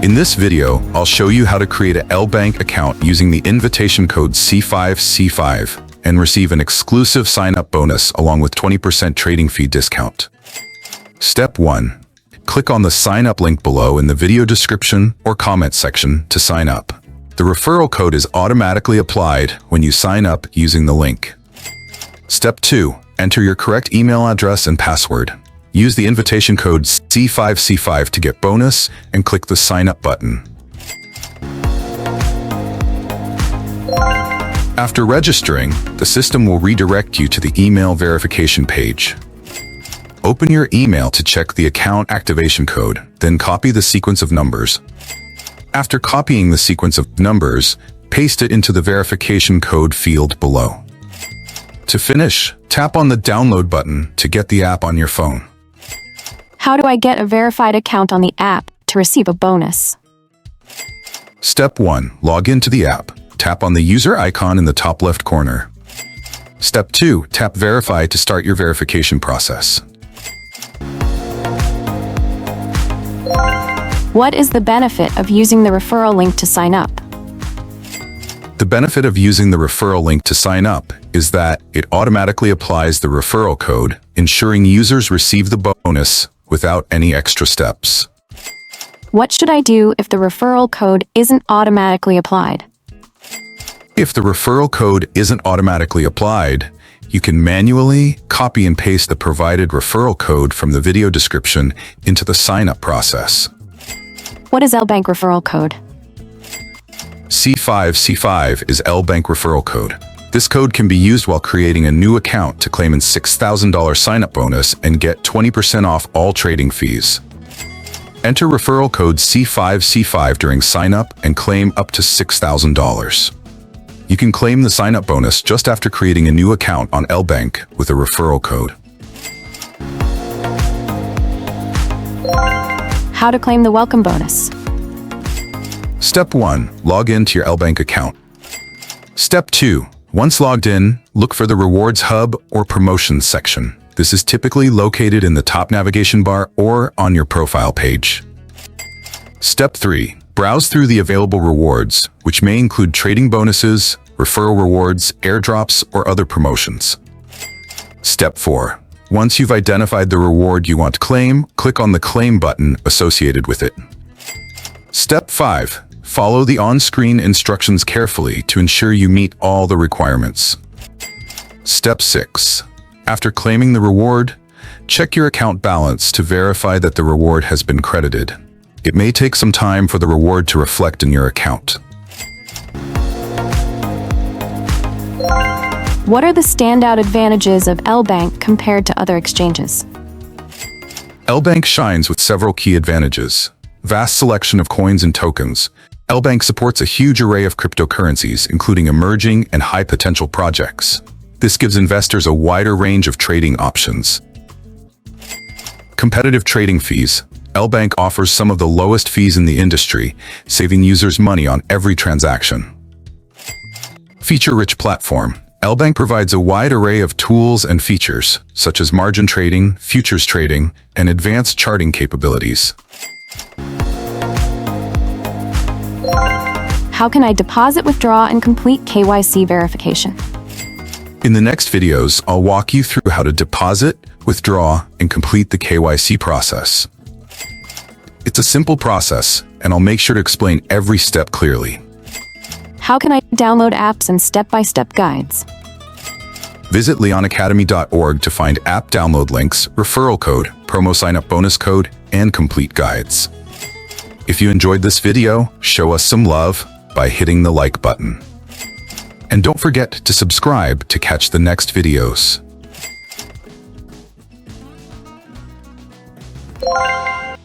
In this video, I'll show you how to create an LBank account using the invitation code C5C5 and receive an exclusive sign-up bonus along with 20% trading fee discount. Step 1. Click on the sign up link below in the video description or comment section to sign up. The referral code is automatically applied when you sign up using the link. Step 2. Enter your correct email address and password. Use the invitation code C5C5 to get bonus and click the sign up button. After registering, the system will redirect you to the email verification page. Open your email to check the account activation code, then copy the sequence of numbers. After copying the sequence of numbers, paste it into the verification code field below. To finish, tap on the download button to get the app on your phone. How do I get a verified account on the app to receive a bonus? Step 1. Log into the app. Tap on the user icon in the top left corner. Step 2. Tap Verify to start your verification process. What is the benefit of using the referral link to sign up? The benefit of using the referral link to sign up is that it automatically applies the referral code, ensuring users receive the bonus without any extra steps. What should I do if the referral code isn't automatically applied? If the referral code isn't automatically applied, you can manually copy and paste the provided referral code from the video description into the sign-up process. What is LBank referral code? C5C5 is LBank referral code. This code can be used while creating a new account to claim a $6,000 sign-up bonus and get 20% off all trading fees. Enter referral code C5C5 during sign-up and claim up to $6,000. You can claim the sign-up bonus just after creating a new account on LBank with a referral code. How to claim the welcome bonus? Step 1. Log in to your LBank account. Step 2. Once logged in, look for the Rewards Hub or Promotions section. This is typically located in the top navigation bar or on your profile page. Step 3. Browse through the available rewards, which may include trading bonuses, referral rewards, airdrops, or other promotions. Step 4. Once you've identified the reward you want to claim, click on the Claim button associated with it. Step 5. Follow the on-screen instructions carefully to ensure you meet all the requirements. Step 6. After claiming the reward, check your account balance to verify that the reward has been credited. It may take some time for the reward to reflect in your account. What are the standout advantages of LBank compared to other exchanges? LBank shines with several key advantages. Vast selection of coins and tokens. LBank supports a huge array of cryptocurrencies, including emerging and high-potential projects. This gives investors a wider range of trading options. Competitive trading fees. LBank offers some of the lowest fees in the industry, saving users money on every transaction. Feature-rich platform. LBank provides a wide array of tools and features, such as margin trading, futures trading, and advanced charting capabilities. How can I deposit, withdraw, and complete KYC verification? In the next videos, I'll walk you through how to deposit, withdraw, and complete the KYC process. It's a simple process, and I'll make sure to explain every step clearly. How can I download apps and step-by-step guides? Visit leonacademy.org to find app download links, referral code, promo sign-up bonus code, and complete guides. If you enjoyed this video, show us some love by hitting the like button. And don't forget to subscribe to catch the next videos.